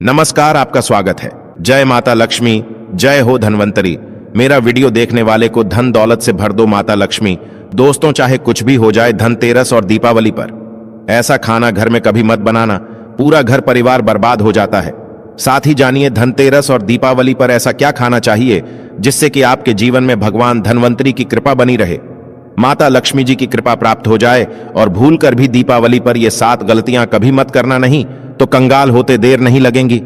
नमस्कार, आपका स्वागत है। जय माता लक्ष्मी, जय हो धनवंतरी। मेरा वीडियो देखने वाले को धन दौलत से भर दो माता लक्ष्मी। दोस्तों, चाहे कुछ भी हो जाए, धनतेरस और दीपावली पर ऐसा खाना घर में कभी मत बनाना, पूरा घर परिवार बर्बाद हो जाता है। साथ ही जानिए धनतेरस और दीपावली पर ऐसा क्या खाना चाहिए जिससे कि आपके जीवन में भगवान धनवंतरी की कृपा बनी रहे, माता लक्ष्मी जी की कृपा प्राप्त हो जाए। और भूल कर भी दीपावली पर ये 7 गलतियां कभी मत करना, नहीं तो कंगाल होते देर नहीं लगेंगी।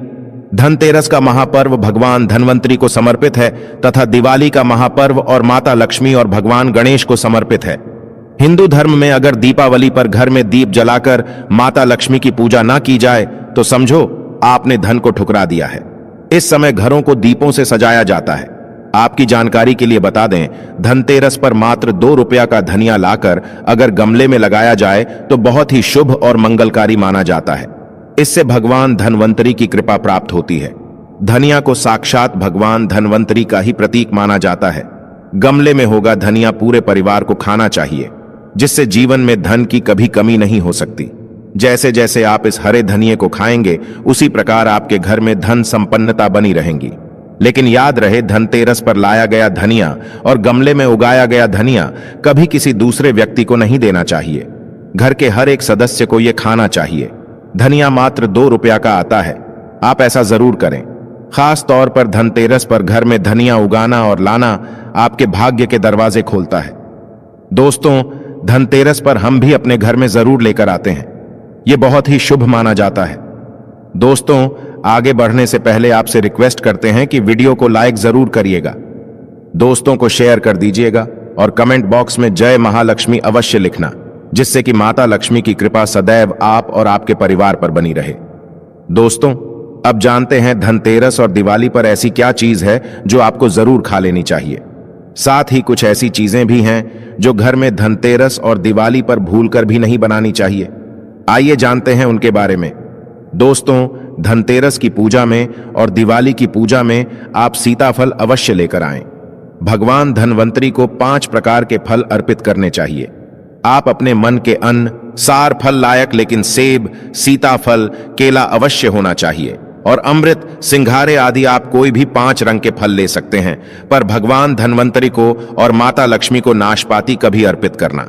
धनतेरस का महापर्व भगवान धनवंतरी को समर्पित है तथा दिवाली का महापर्व और माता लक्ष्मी और भगवान गणेश को समर्पित है। हिंदू धर्म में अगर दीपावली पर घर में दीप जलाकर माता लक्ष्मी की पूजा ना की जाए तो समझो आपने धन को ठुकरा दिया है। इस समय घरों को दीपों से सजाया जाता है। आपकी जानकारी के लिए बता दें, धनतेरस पर मात्र 2 रुपया का धनिया लाकर अगर गमले में लगाया जाए तो बहुत ही शुभ और मंगलकारी माना जाता है। इससे भगवान धनवंतरी की कृपा प्राप्त होती है। धनिया को साक्षात भगवान धनवंतरी का ही प्रतीक माना जाता है। गमले में होगा धनिया पूरे परिवार को खाना चाहिए, जिससे जीवन में धन की कभी कमी नहीं हो सकती। जैसे जैसे आप इस हरे धनिये को खाएंगे, उसी प्रकार आपके घर में धन संपन्नता बनी रहेंगी। लेकिन याद रहे, धनतेरस पर लाया गया धनिया और गमले में उगाया गया धनिया कभी किसी दूसरे व्यक्ति को नहीं देना चाहिए। घर के हर एक सदस्य को यह खाना चाहिए। धनिया मात्र 2 रुपया का आता है। आप ऐसा जरूर करें। खास तौर पर धनतेरस पर घर में धनिया उगाना और लाना आपके भाग्य के दरवाजे खोलता है। दोस्तों, धनतेरस पर हम भी अपने घर में जरूर लेकर आते हैं। यह बहुत ही शुभ माना जाता है। दोस्तों, आगे बढ़ने से पहले आपसे रिक्वेस्ट करते हैं कि वीडियो को लाइक जरूर करिएगा, दोस्तों को शेयर कर दीजिएगा और कमेंट बॉक्स में जय महालक्ष्मी अवश्य लिखना, जिससे कि माता लक्ष्मी की कृपा सदैव आप और आपके परिवार पर बनी रहे। दोस्तों, अब जानते हैं धनतेरस और दिवाली पर ऐसी क्या चीज है जो आपको जरूर खा लेनी चाहिए। साथ ही कुछ ऐसी चीजें भी हैं जो घर में धनतेरस और दिवाली पर भूलकर भी नहीं बनानी चाहिए। आइए जानते हैं उनके बारे में। दोस्तों, धनतेरस की पूजा में और दिवाली की पूजा में आप सीताफल अवश्य लेकर आएं। भगवान धनवंतरी को 5 प्रकार के फल अर्पित करने चाहिए। आप अपने मन के अन्न, सार फल लायक लेकिन सेब, सीताफल, केला अवश्य होना चाहिए। और अमृत, सिंघारे आदि आप कोई भी 5 रंग के फल ले सकते हैं, पर भगवान धनवंतरी को और माता लक्ष्मी को नाशपाती कभी अर्पित करना।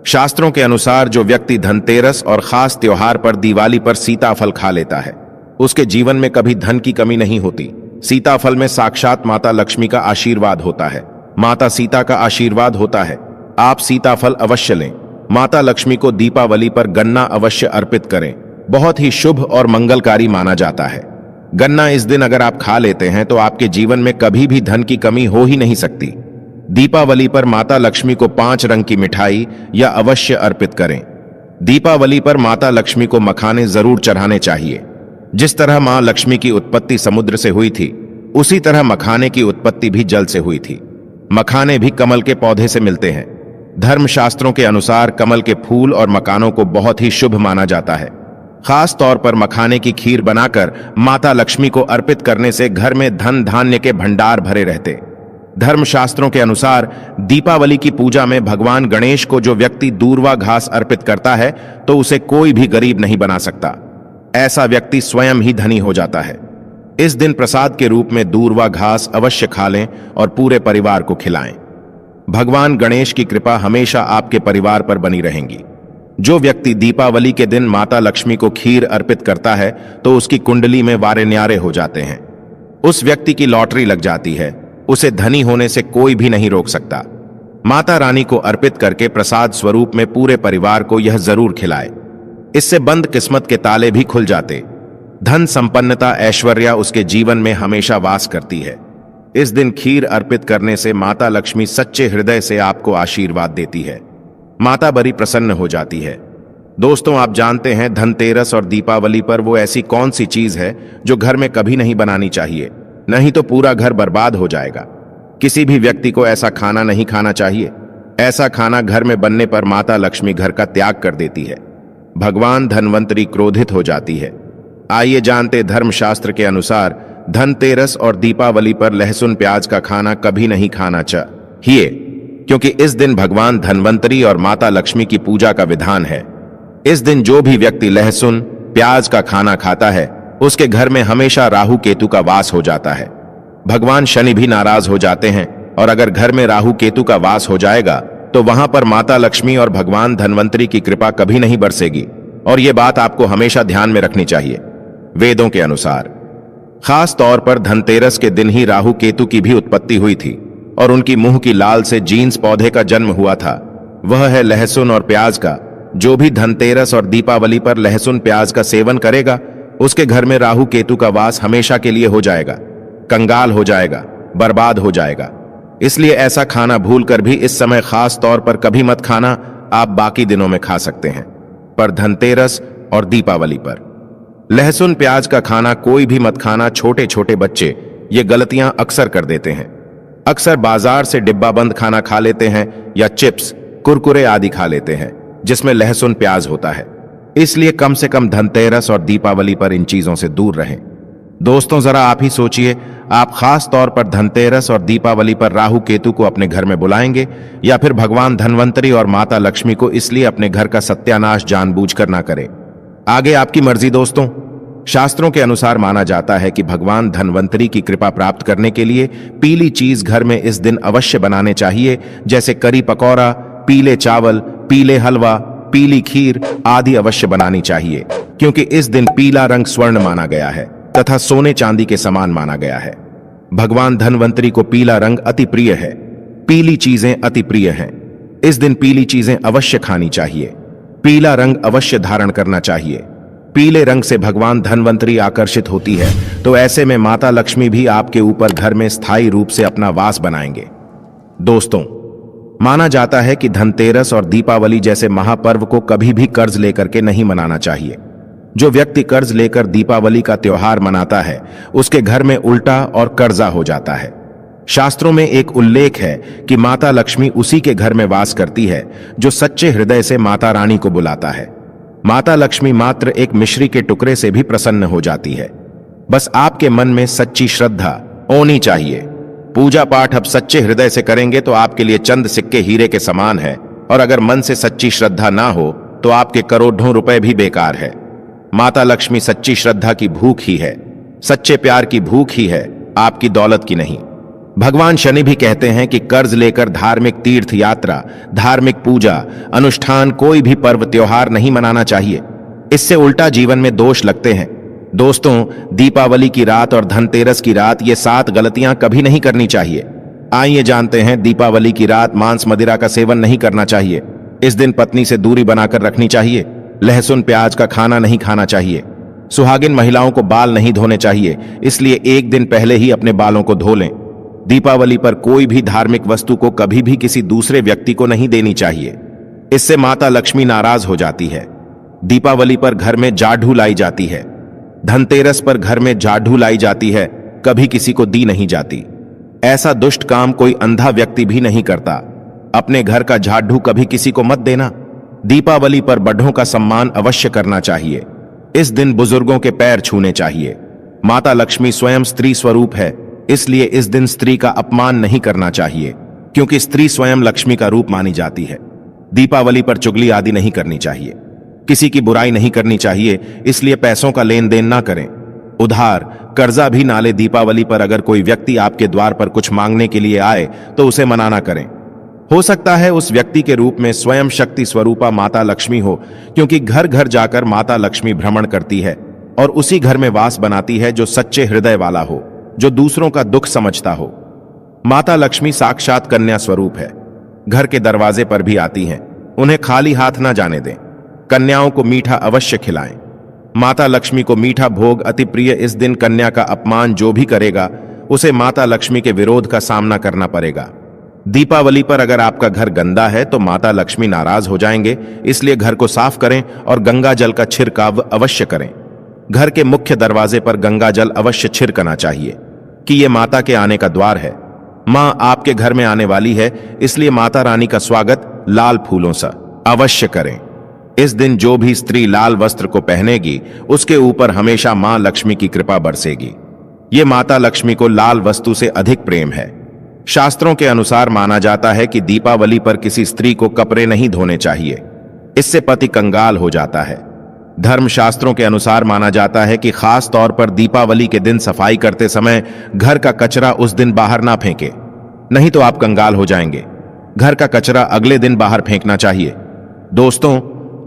शास्त्रों के अनुसार जो व्यक्ति धनतेरस और खास त्योहार पर दिवाली पर सीताफल खा लेता है, उसके जीवन में कभी धन की कमी नहीं होती। सीताफल में साक्षात माता लक्ष्मी का आशीर्वाद होता है, माता सीता का आशीर्वाद होता है। आप सीताफल अवश्य लें। माता लक्ष्मी को दीपावली पर गन्ना अवश्य अर्पित करें। बहुत ही शुभ और मंगलकारी माना जाता है। गन्ना इस दिन अगर आप खा लेते हैं तो आपके जीवन में कभी भी धन की कमी हो ही नहीं सकती। दीपावली पर माता लक्ष्मी को 5 रंग की मिठाई या अवश्य अर्पित करें। दीपावली पर माता लक्ष्मी को मखाने जरूर चढ़ाने चाहिए। जिस तरह मां लक्ष्मी की उत्पत्ति समुद्र से हुई थी, उसी तरह मखाने की उत्पत्ति भी जल से हुई थी। मखाने भी कमल के पौधे से मिलते हैं। धर्मशास्त्रों के अनुसार कमल के फूल और मकानों को बहुत ही शुभ माना जाता है। खास तौर पर मखाने की खीर बनाकर माता लक्ष्मी को अर्पित करने से घर में धन धान्य के भंडार भरे रहते। धर्मशास्त्रों के अनुसार दीपावली की पूजा में भगवान गणेश को जो व्यक्ति दूर्वा घास अर्पित करता है तो उसे कोई भी गरीब नहीं बना सकता। ऐसा व्यक्ति स्वयं ही धनी हो जाता है। इस दिन प्रसाद के रूप में दूर्वा घास अवश्य खा लें और पूरे परिवार को खिलाएं। भगवान गणेश की कृपा हमेशा आपके परिवार पर बनी रहेंगी। जो व्यक्ति दीपावली के दिन माता लक्ष्मी को खीर अर्पित करता है तो उसकी कुंडली में वारे न्यारे हो जाते हैं। उस व्यक्ति की लॉटरी लग जाती है। उसे धनी होने से कोई भी नहीं रोक सकता। माता रानी को अर्पित करके प्रसाद स्वरूप में पूरे परिवार को यह जरूर खिलाए। इससे बंद किस्मत के ताले भी खुल जाते। धन संपन्नता, ऐश्वर्या उसके जीवन में हमेशा वास करती है। इस दिन खीर अर्पित करने से माता लक्ष्मी सच्चे हृदय से आपको आशीर्वाद देती है। माता बड़ी प्रसन्न हो जाती है। दोस्तों, आप जानते हैं धनतेरस और दीपावली पर वो ऐसी कौन सी चीज है जो घर में कभी नहीं बनानी चाहिए, नहीं तो पूरा घर बर्बाद हो जाएगा। किसी भी व्यक्ति को ऐसा खाना नहीं खाना चाहिए। ऐसा खाना घर में बनने पर माता लक्ष्मी घर का त्याग कर देती है। भगवान धनवंतरी क्रोधित हो जाती है। आइए जानते धर्मशास्त्र के अनुसार धनतेरस और दीपावली पर लहसुन प्याज का खाना कभी नहीं खाना चाहिए, क्योंकि इस दिन भगवान धनवंतरी और माता लक्ष्मी की पूजा का विधान है। इस दिन जो भी व्यक्ति लहसुन प्याज का खाना खाता है उसके घर में हमेशा राहु केतु का वास हो जाता है। भगवान शनि भी नाराज हो जाते हैं, और अगर घर में राहु केतु का वास हो जाएगा तो वहां पर माता लक्ष्मी और भगवान धनवंतरी की कृपा कभी नहीं बरसेगी। और यह बात आपको हमेशा ध्यान में रखनी चाहिए। वेदों के अनुसार खास तौर पर धनतेरस के दिन ही राहु केतु की भी उत्पत्ति हुई थी, और उनकी मुंह की लाल से जीन्स पौधे का जन्म हुआ था। वह है लहसुन और प्याज का। जो भी धनतेरस और दीपावली पर लहसुन प्याज का सेवन करेगा, उसके घर में राहु केतु का वास हमेशा के लिए हो जाएगा, कंगाल हो जाएगा, बर्बाद हो जाएगा। इसलिए ऐसा खाना भूलकर भी इस समय खास तौर पर कभी मत खाना। आप बाकी दिनों में खा सकते हैं, पर धनतेरस और दीपावली पर लहसुन प्याज का खाना कोई भी मत खाना। छोटे छोटे बच्चे ये गलतियां अक्सर कर देते हैं। अक्सर बाजार से डिब्बा बंद खाना खा लेते हैं या चिप्स, कुरकुरे आदि खा लेते हैं जिसमें लहसुन प्याज होता है। इसलिए कम से कम धनतेरस और दीपावली पर इन चीजों से दूर रहें। दोस्तों, जरा आप ही सोचिए, आप खास तौर पर धनतेरस और दीपावली पर राहु केतु को अपने घर में बुलाएंगे या फिर भगवान धनवंतरी और माता लक्ष्मी को, इसलिए अपने घर का सत्यानाश जानबूझकर ना करें। आगे आपकी मर्जी। दोस्तों, शास्त्रों के अनुसार माना जाता है कि भगवान धनवंतरी की कृपा प्राप्त करने के लिए पीली चीज घर में इस दिन अवश्य बनाने चाहिए, जैसे करी पकौड़ा, पीले चावल, पीले हलवा, पीली खीर आदि अवश्य बनानी चाहिए, क्योंकि इस दिन पीला रंग स्वर्ण माना गया है तथा सोने चांदी के समान माना गया है। भगवान धनवंतरी को पीला रंग अति प्रिय है, पीली चीजें अति प्रिय हैं। इस दिन पीली चीजें अवश्य खानी चाहिए, पीला रंग अवश्य धारण करना चाहिए। पीले रंग से भगवान धनवंतरी आकर्षित होती है, तो ऐसे में माता लक्ष्मी भी आपके ऊपर घर में स्थायी रूप से अपना वास बनाएंगे। दोस्तों, माना जाता है कि धनतेरस और दीपावली जैसे महापर्व को कभी भी कर्ज लेकर के नहीं मनाना चाहिए। जो व्यक्ति कर्ज लेकर दीपावली का त्योहार मनाता है, उसके घर में उल्टा और कर्जा हो जाता है। शास्त्रों में एक उल्लेख है कि माता लक्ष्मी उसी के घर में वास करती है जो सच्चे हृदय से माता रानी को बुलाता है। माता लक्ष्मी मात्र एक मिश्री के टुकड़े से भी प्रसन्न हो जाती है। बस आपके मन में सच्ची श्रद्धा होनी चाहिए। पूजा पाठ अब सच्चे हृदय से करेंगे तो आपके लिए चंद सिक्के हीरे के समान है, और अगर मन से सच्ची श्रद्धा ना हो तो आपके करोड़ों रुपए भी बेकार है। माता लक्ष्मी सच्ची श्रद्धा की भूख ही है, सच्चे प्यार की भूख ही है, आपकी दौलत की नहीं। भगवान शनि भी कहते हैं कि कर्ज लेकर धार्मिक तीर्थ यात्रा, धार्मिक पूजा, अनुष्ठान, कोई भी पर्व त्योहार नहीं मनाना चाहिए। इससे उल्टा जीवन में दोष लगते हैं। दोस्तों, दीपावली की रात और धनतेरस की रात, ये 7 गलतियां कभी नहीं करनी चाहिए। आइए जानते हैं। दीपावली की रात मांस मदिरा का सेवन नहीं करना चाहिए। इस दिन पत्नी से दूरी बनाकर रखनी चाहिए। लहसुन प्याज का खाना नहीं खाना चाहिए। सुहागिन महिलाओं को बाल नहीं धोने चाहिए, इसलिए एक दिन पहले ही अपने बालों को धो लें। दीपावली पर कोई भी धार्मिक वस्तु को कभी भी किसी दूसरे व्यक्ति को नहीं देनी चाहिए, इससे माता लक्ष्मी नाराज हो जाती है। दीपावली पर घर में जाढ़ू लाई जाती है। धनतेरस पर घर में जाढ़ू लाई जाती है, कभी किसी को दी नहीं जाती। ऐसा दुष्ट काम कोई अंधा व्यक्ति भी नहीं करता। अपने घर का जाढ़ू कभी किसी को मत देना। दीपावली पर बड़ों का सम्मान अवश्य करना चाहिए। इस दिन बुजुर्गों के पैर छूने चाहिए। माता लक्ष्मी स्वयं स्त्री स्वरूप है, इसलिए इस दिन स्त्री का अपमान नहीं करना चाहिए, क्योंकि स्त्री स्वयं लक्ष्मी का रूप मानी जाती है। दीपावली पर चुगली आदि नहीं करनी चाहिए, किसी की बुराई नहीं करनी चाहिए, इसलिए पैसों का लेन देन ना करें। उधार कर्जा भी ना ले। दीपावली पर अगर कोई व्यक्ति आपके द्वार पर कुछ मांगने के लिए आए तो उसे मना ना करें। हो सकता है उस व्यक्ति के रूप में स्वयं शक्ति स्वरूपा माता लक्ष्मी हो, क्योंकि घर घर जाकर माता लक्ष्मी भ्रमण करती है और उसी घर में वास बनाती है जो सच्चे हृदय वाला हो, जो दूसरों का दुख समझता हो। माता लक्ष्मी साक्षात कन्या स्वरूप है, घर के दरवाजे पर भी आती हैं। उन्हें खाली हाथ ना जाने दें। कन्याओं को मीठा अवश्य खिलाएं। माता लक्ष्मी को मीठा भोग अति प्रिय। इस दिन कन्या का अपमान जो भी करेगा उसे माता लक्ष्मी के विरोध का सामना करना पड़ेगा। दीपावली पर अगर आपका घर गंदा है तो माता लक्ष्मी नाराज हो जाएंगे, इसलिए घर को साफ करें और गंगा जल का छिड़काव अवश्य करें। घर के मुख्य दरवाजे पर गंगा जल अवश्य छिड़कना चाहिए कि यह माता के आने का द्वार है। मां आपके घर में आने वाली है, इसलिए माता रानी का स्वागत लाल फूलों से अवश्य करें। इस दिन जो भी स्त्री लाल वस्त्र को पहनेगी उसके ऊपर हमेशा मां लक्ष्मी की कृपा बरसेगी। ये माता लक्ष्मी को लाल वस्तु से अधिक प्रेम है। शास्त्रों के अनुसार माना जाता है कि दीपावली पर किसी स्त्री को कपड़े नहीं धोने चाहिए, इससे पति कंगाल हो जाता है। धर्मशास्त्रों के अनुसार माना जाता है कि खास तौर पर दीपावली के दिन सफाई करते समय घर का कचरा उस दिन बाहर ना फेंके, नहीं तो आप कंगाल हो जाएंगे। घर का कचरा अगले दिन बाहर फेंकना चाहिए। दोस्तों,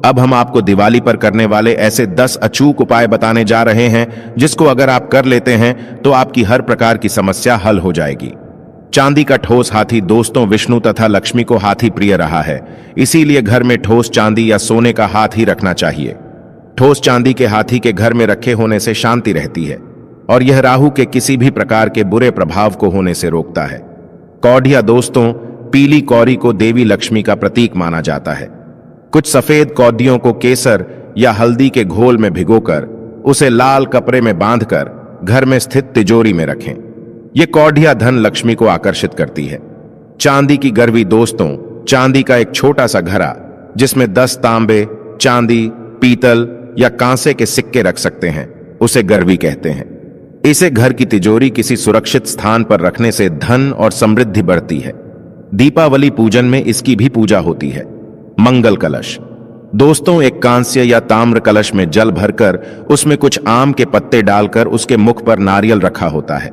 अब हम आपको दिवाली पर करने वाले ऐसे 10 अचूक उपाय बताने जा रहे हैं जिसको अगर आप कर लेते हैं तो आपकी हर प्रकार की समस्या हल हो जाएगी। चांदी का ठोस हाथी दोस्तों विष्णु तथा लक्ष्मी को हाथी प्रिय रहा है, इसीलिए घर में ठोस चांदी या सोने का हाथी रखना चाहिए। ठोस चांदी के हाथी के घर में रखे होने से शांति रहती है और यह राहु के किसी भी प्रकार के बुरे प्रभाव को होने से रोकता है। कौड़िया दोस्तों, पीली कौड़ी को देवी लक्ष्मी का प्रतीक माना जाता है। कुछ सफेद कौदियों को केसर या हल्दी के घोल में भिगोकर उसे लाल कपड़े में बांधकर घर में स्थित तिजोरी में रखें। यह कौड़िया धन लक्ष्मी को आकर्षित करती है। चांदी की गरवी दोस्तों, चांदी का एक छोटा सा घड़ा जिसमें 10 तांबे, चांदी, पीतल या कांसे के सिक्के रख सकते हैं, उसे गरवी कहते हैं। इसे घर की तिजोरी किसी सुरक्षित स्थान पर रखने से धन और समृद्धि बढ़ती है। दीपावली पूजन में इसकी भी पूजा होती है। मंगल कलश दोस्तों, एक कांस्य या ताम्र कलश में जल भरकर उसमें कुछ आम के पत्ते डालकर उसके मुख पर नारियल रखा होता है।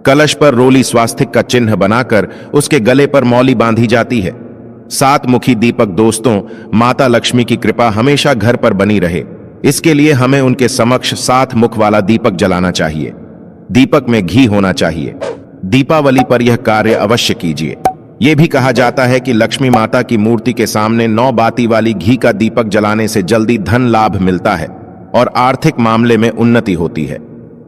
कलश पर रोली स्वास्तिक का चिन्ह बनाकर उसके गले पर मौली बांधी जाती है। 7 मुखी दीपक दोस्तों, माता लक्ष्मी की कृपा हमेशा घर पर बनी रहे, इसके लिए हमें उनके समक्ष 7 मुख वाला दीपक जलाना चाहिए। दीपक में घी होना चाहिए। दीपावली पर यह कार्य अवश्य कीजिए। यह भी कहा जाता है कि लक्ष्मी माता की मूर्ति के सामने 9 बाती वाली घी का दीपक जलाने से जल्दी धन लाभ मिलता है और आर्थिक मामले में उन्नति होती है।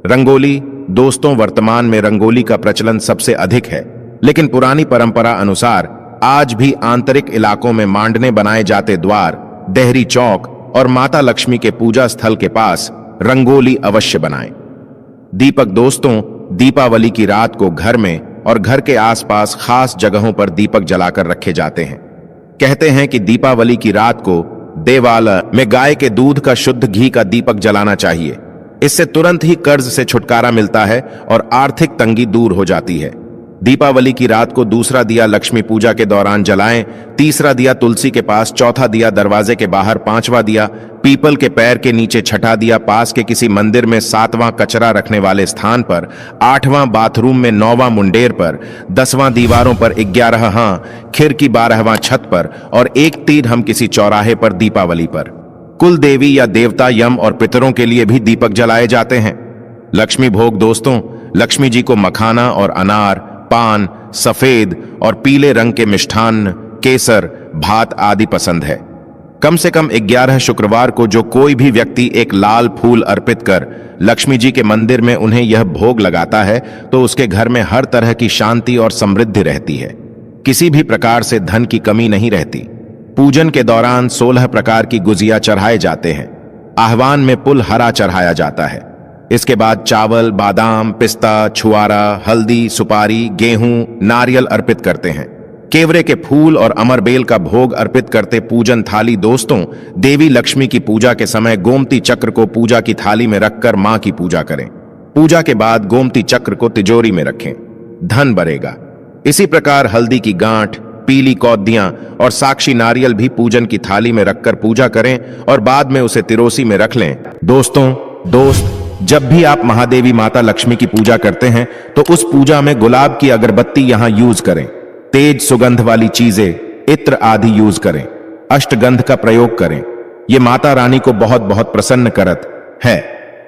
रंगोली दोस्तों, वर्तमान में रंगोली का प्रचलन सबसे अधिक है, लेकिन पुरानी परंपरा अनुसार आज भी आंतरिक इलाकों में मांडने बनाए जाते द्वार, देहरी चौक और माता लक्ष्मी के पूजा स्थल के पास रंगोली अवश्य बनाएं। दीपक दोस्तों, दीपावली की रात को घर में और घर के आसपास खास जगहों पर दीपक जलाकर रखे जाते हैं। कहते हैं कि दीपावली की रात को देवालय में गाय के दूध का शुद्ध घी का दीपक जलाना चाहिए। इससे तुरंत ही कर्ज से छुटकारा मिलता है और आर्थिक तंगी दूर हो जाती है। दीपावली की रात को दूसरा दिया लक्ष्मी पूजा के दौरान जलाएं, तीसरा दिया तुलसी के पास, चौथा दिया दरवाजे के बाहर, 5वां दिया पीपल के पैर के नीचे, छठा दिया पास के किसी मंदिर में, 7वां कचरा रखने वाले स्थान पर, 8वां बाथरूम में, 9वां मुंडेर पर, 10वां दीवारों पर, 11वां खिड़की, 12वां छत पर और 1 तीर हम किसी चौराहे पर दीपावली पर। कुल देवी या देवता, यम और पितरों के लिए भी दीपक जलाए जाते हैं। लक्ष्मी भोग दोस्तों, लक्ष्मी जी को मखाना और अनार, पान, सफेद और पीले रंग के मिष्ठान्न, केसर, भात आदि पसंद है। कम से कम 11 शुक्रवार को जो कोई भी व्यक्ति एक लाल फूल अर्पित कर लक्ष्मी जी के मंदिर में उन्हें यह भोग लगाता है तो उसके घर में हर तरह की शांति और समृद्धि रहती है। किसी भी प्रकार से धन की कमी नहीं रहती। पूजन के दौरान 16 प्रकार की गुजिया चढ़ाए जाते हैं। आह्वान में पुल हरा चढ़ाया जाता है। इसके बाद चावल, बादाम, पिस्ता, छुआरा, हल्दी, सुपारी, गेहूं, नारियल अर्पित करते हैं। केवरे के फूल और अमरबेल का भोग अर्पित करते पूजन थाली दोस्तों, देवी लक्ष्मी की पूजा के समय गोमती चक्र को पूजा की थाली में रखकर मां की पूजा करें। पूजा के बाद गोमती चक्र को तिजोरी में रखें, धन बढ़ेगा। इसी प्रकार हल्दी की गांठ, पीली कौदियां और साक्षी नारियल भी पूजन की थाली में रखकर पूजा करें और बाद में उसे तिरोसी में रख लें। दोस्त, जब भी आप महादेवी माता लक्ष्मी की पूजा करते हैं तो उस पूजा में गुलाब की अगरबत्ती यहां यूज करें। तेज सुगंध वाली चीजें, इत्र आदि यूज करें। अष्टगंध का प्रयोग करें। यह माता रानी को बहुत बहुत प्रसन्न करत है।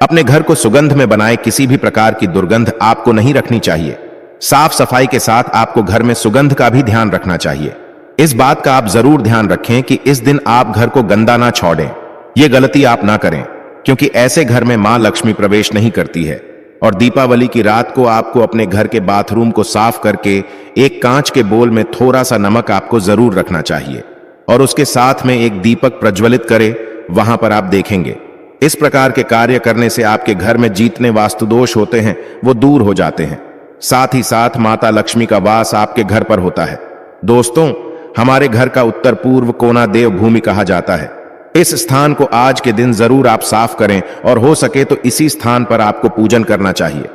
अपने घर को सुगंध में बनाए, किसी भी प्रकार की दुर्गंध आपको नहीं रखनी चाहिए। साफ सफाई के साथ आपको घर में सुगंध का भी ध्यान रखना चाहिए। इस बात का आप जरूर ध्यान रखें कि इस दिन आप घर को गंदा ना छोड़ें। यह गलती आप ना करें, क्योंकि ऐसे घर में मां लक्ष्मी प्रवेश नहीं करती है। और दीपावली की रात को आपको अपने घर के बाथरूम को साफ करके एक कांच के बोल में थोड़ा सा नमक आपको जरूर रखना चाहिए और उसके साथ में एक दीपक प्रज्वलित करें। वहां पर आप देखेंगे इस प्रकार के कार्य करने से आपके घर में जितने वास्तुदोष होते हैं वो दूर हो जाते हैं। साथ ही साथ माता लक्ष्मी का वास आपके घर पर होता है। दोस्तों, हमारे घर का उत्तर पूर्व कोना देव भूमि कहा जाता है। इस स्थान को आज के दिन जरूर आप साफ करें और हो सके तो इसी स्थान पर आपको पूजन करना चाहिए।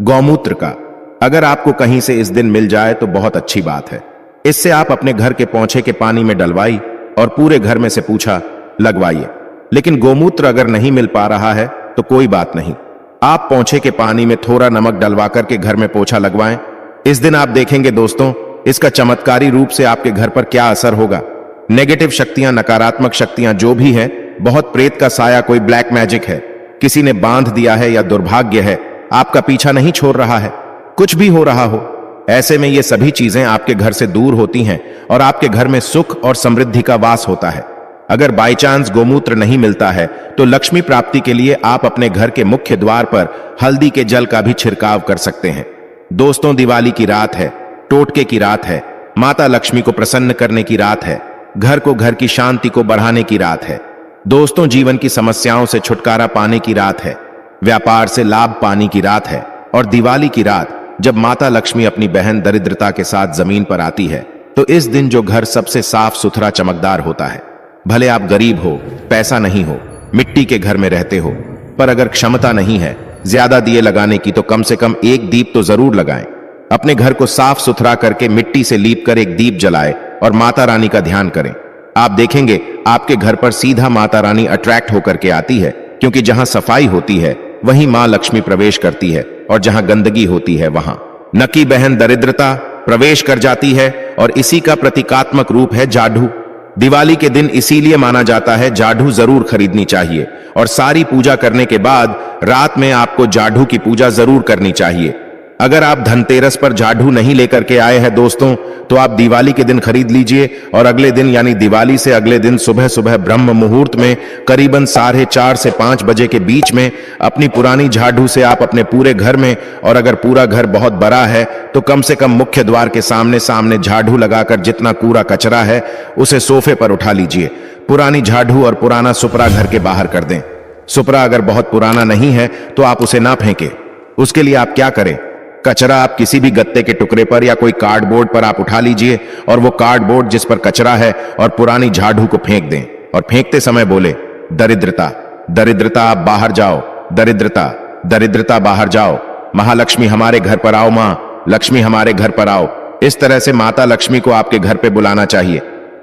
गौमूत्र का अगर आपको कहीं से इस दिन मिल जाए तो बहुत अच्छी बात है। इससे आप अपने घर के पोंछे के पानी में डलवाई और पूरे घर में से पूछा लगवाइए। लेकिन गोमूत्र अगर नहीं मिल पा रहा है तो कोई बात नहीं, आप पोंछे के पानी में थोड़ा नमक डलवा करके घर में पोछा लगवाएं। इस दिन आप देखेंगे दोस्तों, इसका चमत्कारी रूप से आपके घर पर क्या असर होगा। नेगेटिव शक्तियां, नकारात्मक शक्तियां जो भी है, बहुत प्रेत का साया, कोई ब्लैक मैजिक है, किसी ने बांध दिया है या दुर्भाग्य है, आपका पीछा नहीं छोड़ रहा है, कुछ भी हो रहा हो, ऐसे में ये सभी चीजें आपके घर से दूर होती हैं और आपके घर में सुख और समृद्धि का वास होता है। अगर बाई चांस गोमूत्र नहीं मिलता है तो लक्ष्मी प्राप्ति के लिए आप अपने घर के मुख्य द्वार पर हल्दी के जल का भी छिड़काव कर सकते हैं। दोस्तों, दिवाली की रात है, टोटके की रात है, माता लक्ष्मी को प्रसन्न करने की रात है, घर की शांति को बढ़ाने की रात है। दोस्तों, जीवन की समस्याओं से छुटकारा पाने की रात है, व्यापार से लाभ पाने की रात है। और दिवाली की रात जब माता लक्ष्मी अपनी बहन दरिद्रता के साथ जमीन पर आती है तो इस दिन जो घर सबसे साफ सुथरा चमकदार होता है, भले आप गरीब हो, पैसा नहीं हो, मिट्टी के घर में रहते हो, पर अगर क्षमता नहीं है ज्यादा दिए लगाने की तो कम से कम एक दीप तो जरूर लगाएं। अपने घर को साफ सुथरा करके मिट्टी से लीप कर एक दीप जलाएं और माता रानी का ध्यान करें। आप देखेंगे आपके घर पर सीधा माता रानी अट्रैक्ट होकर के आती है, क्योंकि जहां सफाई होती है वहीं मां लक्ष्मी प्रवेश करती है और जहां गंदगी होती है वहां नकी बहन दरिद्रता प्रवेश कर जाती है। और इसी का प्रतीकात्मक रूप है जाढ़ू। दिवाली के दिन इसीलिए माना जाता है जाढ़ू जरूर खरीदनी चाहिए और सारी पूजा करने के बाद रात में आपको जाढ़ू की पूजा जरूर करनी चाहिए। अगर आप धनतेरस पर जाढ़ू नहीं लेकर के आए हैं दोस्तों, तो आप दिवाली के दिन खरीद लीजिए और अगले दिन यानी दिवाली से अगले दिन सुबह सुबह ब्रह्म मुहूर्त में करीबन 4:30 से 5 बजे के बीच में अपनी पुरानी झाड़ू से आप अपने पूरे घर में, और अगर पूरा घर बहुत बड़ा है तो कम से कम मुख्य द्वार के सामने सामने झाड़ू लगाकर जितना कूड़ा कचरा है उसे सोफे पर उठा लीजिए। पुरानी झाड़ू और पुराना सुपरा घर के बाहर कर दें। सुपरा अगर बहुत पुराना नहीं है तो आप उसे ना फेंकें। उसके लिए आप क्या करें, कचरा आप किसी भी गत्ते के टुकड़े पर या कोई कार्डबोर्ड पर आप उठा लीजिए और वो कार्डबोर्ड जिस पर कचरा है और पुरानी झाड़ू को फेंक दें और फेंकते समय बोले, दरिद्रता दरिद्रता आप बाहर जाओ, दरिद्रता दरिद्रता बाहर जाओ, महालक्ष्मी हमारे घर पर आओ, मां लक्ष्मी हमारे घर पर आओ। इस तरह से माता लक्ष्मी को आपके घर पे बुलाना चाहिए।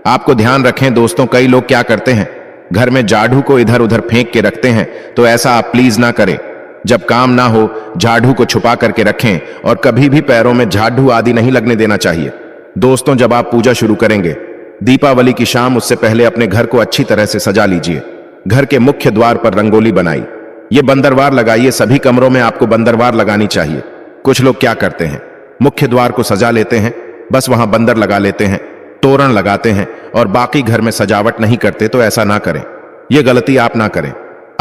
आपको ध्यान रखें दोस्तों, कई लोग क्या करते हैं, घर में झाड़ू को इधर उधर फेंक के रखते हैं, तो ऐसा आप प्लीज ना करें। जब काम ना हो झाड़ू को छुपा करके रखें और कभी भी पैरों में झाड़ू आदि नहीं लगने देना चाहिए। दोस्तों, जब आप पूजा शुरू करेंगे दीपावली की शाम, उससे पहले अपने घर को अच्छी तरह से सजा लीजिए। घर के मुख्य द्वार पर रंगोली बनाई, ये बंदरवार लगाइए। सभी कमरों में आपको बंदरवार लगानी चाहिए। कुछ लोग क्या करते हैं, मुख्य द्वार को सजा लेते हैं, बस वहां बंदर लगा लेते हैं, तोरण लगाते हैं और बाकी घर में सजावट नहीं करते। तो ऐसा ना करें, यह गलती आप ना करें।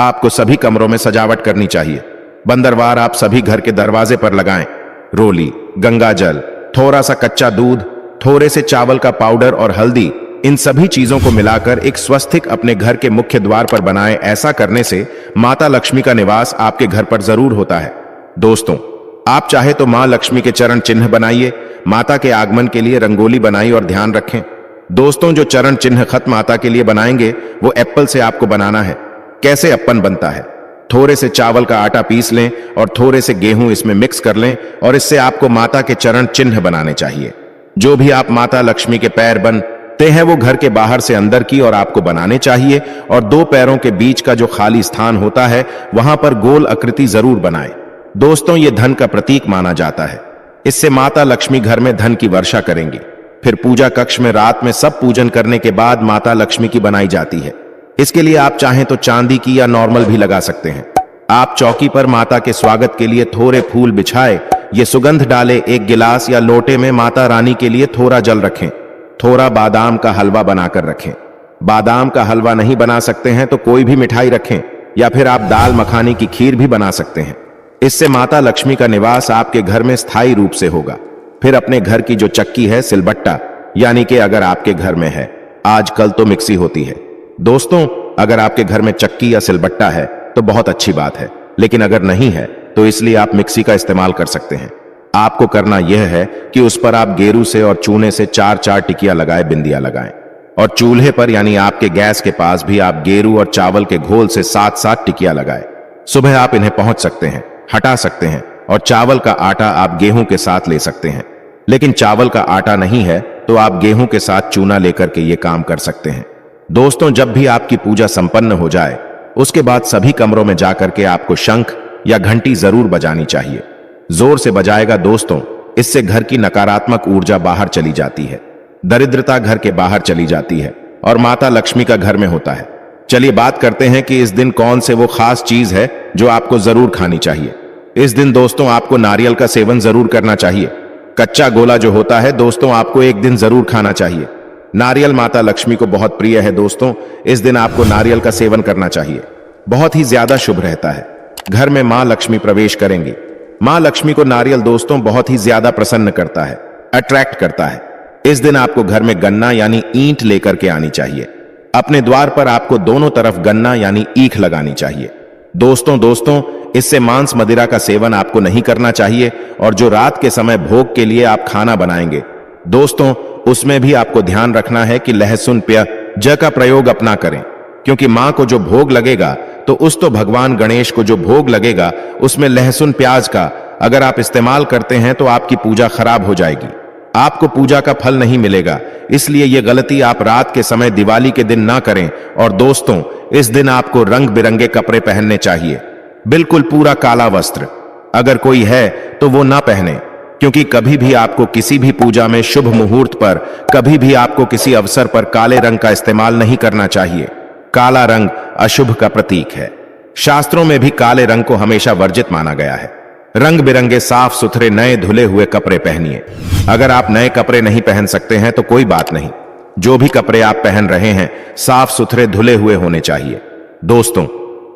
आपको सभी कमरों में सजावट करनी चाहिए। बंदरवार आप सभी घर के दरवाजे पर लगाएं। रोली, गंगा जल, थोड़ा सा कच्चा दूध, थोड़े से चावल का पाउडर और हल्दी, इन सभी चीजों को मिलाकर एक स्वस्तिक अपने घर के मुख्य द्वार पर बनाएं। ऐसा करने से माता लक्ष्मी का निवास आपके घर पर जरूर होता है। दोस्तों, आप चाहे तो मां लक्ष्मी के चरण चिन्ह बनाइए। माता के आगमन के लिए रंगोली बनाई और ध्यान रखें दोस्तों, जो चरण चिन्ह खत माता के लिए बनाएंगे वो एप्पल से आपको बनाना है। कैसे अप्पन बनता है, थोड़े से चावल का आटा पीस लें और थोड़े से गेहूं इसमें मिक्स कर लें और इससे आपको माता के चरण चिन्ह बनाने चाहिए। जो भी आप माता लक्ष्मी के पैर बनते हैं वो घर के बाहर से अंदर की और आपको बनाने चाहिए और 2 पैरों के बीच का जो खाली स्थान होता है वहां पर गोल आकृति जरूर बनाएं। दोस्तों, ये धन का प्रतीक माना जाता है। इससे माता लक्ष्मी घर में धन की वर्षा करेंगी। फिर पूजा कक्ष में रात में सब पूजन करने के बाद माता लक्ष्मी की बनाई जाती है। इसके लिए आप चाहें तो चांदी की या नॉर्मल भी लगा सकते हैं। आप चौकी पर माता के स्वागत के लिए थोड़े फूल बिछाए, ये सुगंध डाले। एक गिलास या लोटे में माता रानी के लिए थोड़ा जल रखें। थोड़ा बादाम का हलवा बनाकर रखें। बादाम का हलवा नहीं बना सकते हैं तो कोई भी मिठाई रखें या फिर आप दाल मखानी की खीर भी बना सकते हैं। इससे माता लक्ष्मी का निवास आपके घर में स्थायी रूप से होगा। फिर अपने घर की जो चक्की है, सिलबट्टा, यानी कि अगर आपके घर में है, आजकल तो मिक्सी होती है दोस्तों, अगर आपके घर में चक्की या सिलबट्टा है तो बहुत अच्छी बात है, लेकिन अगर नहीं है तो इसलिए आप मिक्सी का इस्तेमाल कर सकते हैं। आपको करना यह है कि उस पर आप गेरू से और चूने से 4-4 टिकिया लगाए, बिंदिया लगाएं और चूल्हे पर यानी आपके गैस के पास भी आप गेरू और चावल के घोल से 7-7 टिकिया लगाएं। सुबह आप इन्हें पहुंच सकते हैं, हटा सकते हैं और चावल का आटा आप गेहूं के साथ ले सकते हैं। लेकिन चावल का आटा नहीं है तो आप गेहूं के साथ चूना लेकर के ये काम कर सकते हैं। दोस्तों, जब भी आपकी पूजा संपन्न हो जाए उसके बाद सभी कमरों में जाकर के आपको शंख या घंटी जरूर बजानी चाहिए। जोर से बजाएगा दोस्तों, इससे घर की नकारात्मक ऊर्जा बाहर चली जाती है, दरिद्रता घर के बाहर चली जाती है और माता लक्ष्मी का घर में होता है। चलिए बात करते हैं कि इस दिन कौन से वो खास चीज है जो आपको जरूर खानी चाहिए। इस दिन दोस्तों आपको नारियल का सेवन जरूर करना चाहिए। कच्चा गोला जो होता है दोस्तों, आपको एक दिन जरूर खाना चाहिए। नारियल माता लक्ष्मी को बहुत प्रिय है दोस्तों, इस दिन आपको नारियल का सेवन करना चाहिए, बहुत ही ज्यादा शुभ रहता है। घर में मां लक्ष्मी प्रवेश करेंगी। मां लक्ष्मी को नारियल दोस्तों बहुत ही ज्यादा प्रसन्न करता है, अट्रैक्ट करता है। इस दिन आपको घर में गन्ना यानी ईंट लेकर के आनी चाहिए। अपने द्वार पर आपको दोनों तरफ गन्ना यानी ईख लगानी चाहिए। दोस्तों इससे मांस मदिरा का सेवन आपको नहीं करना चाहिए और जो रात के समय भोग के लिए आप खाना बनाएंगे दोस्तों, उसमें भी आपको ध्यान रखना है कि लहसुन प्याज का प्रयोग अपना करें, क्योंकि मां को जो भोग लगेगा तो भगवान गणेश को जो भोग लगेगा उसमें लहसुन प्याज का अगर आप इस्तेमाल करते हैं तो आपकी पूजा खराब हो जाएगी, आपको पूजा का फल नहीं मिलेगा। इसलिए यह गलती आप रात के समय दिवाली के दिन ना करें। और दोस्तों, इस दिन आपको रंग बिरंगे कपड़े पहनने चाहिए, बिल्कुल पूरा काला वस्त्र अगर कोई है तो वो ना पहने, क्योंकि कभी भी आपको किसी भी पूजा में शुभ मुहूर्त पर, कभी भी आपको किसी अवसर पर काले रंग का इस्तेमाल नहीं करना चाहिए। काला रंग अशुभ का प्रतीक है। शास्त्रों में भी काले रंग को हमेशा वर्जित माना गया है। रंग बिरंगे साफ सुथरे नए धुले हुए कपड़े पहनिए। अगर आप नए कपड़े नहीं पहन सकते हैं तो कोई बात नहीं, जो भी कपड़े आप पहन रहे हैं साफ सुथरे धुले हुए होने चाहिए दोस्तों।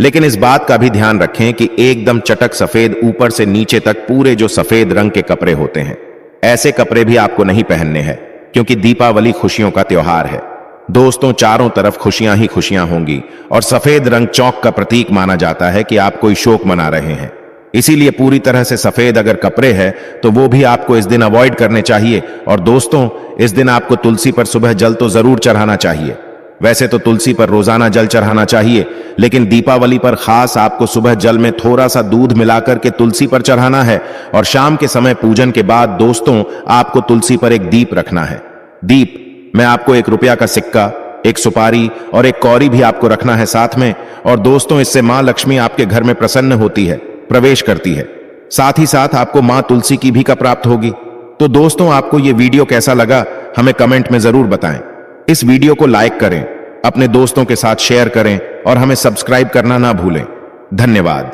लेकिन इस बात का भी ध्यान रखें कि एकदम चटक सफेद ऊपर से नीचे तक पूरे जो सफेद रंग के कपड़े होते हैं, ऐसे कपड़े भी आपको नहीं पहनने हैं, क्योंकि दीपावली खुशियों का त्योहार है दोस्तों। चारों तरफ खुशियां ही खुशियां होंगी और सफेद रंग चौक का प्रतीक माना जाता है कि आप कोई शोक मना रहे हैं। इसीलिए पूरी तरह से सफेद अगर कपड़े हैं तो वो भी आपको इस दिन अवॉइड करने चाहिए। और दोस्तों, इस दिन आपको तुलसी पर सुबह जल तो जरूर चढ़ाना चाहिए। वैसे तो तुलसी पर रोजाना जल चढ़ाना चाहिए, लेकिन दीपावली पर खास आपको सुबह जल में थोड़ा सा दूध मिलाकर के तुलसी पर चढ़ाना है। और शाम के समय पूजन के बाद दोस्तों आपको तुलसी पर एक दीप रखना है। दीप में आपको ₹1 का सिक्का, एक सुपारी और एक कौड़ी भी आपको रखना है साथ में। और दोस्तों, इससे मां लक्ष्मी आपके घर में प्रसन्न होती है, प्रवेश करती है। साथ ही साथ आपको मां तुलसी की भी का प्राप्त होगी। तो दोस्तों, आपको यह वीडियो कैसा लगा हमें कमेंट में जरूर बताएं। इस वीडियो को लाइक करें, अपने दोस्तों के साथ शेयर करें और हमें सब्सक्राइब करना ना भूलें। धन्यवाद।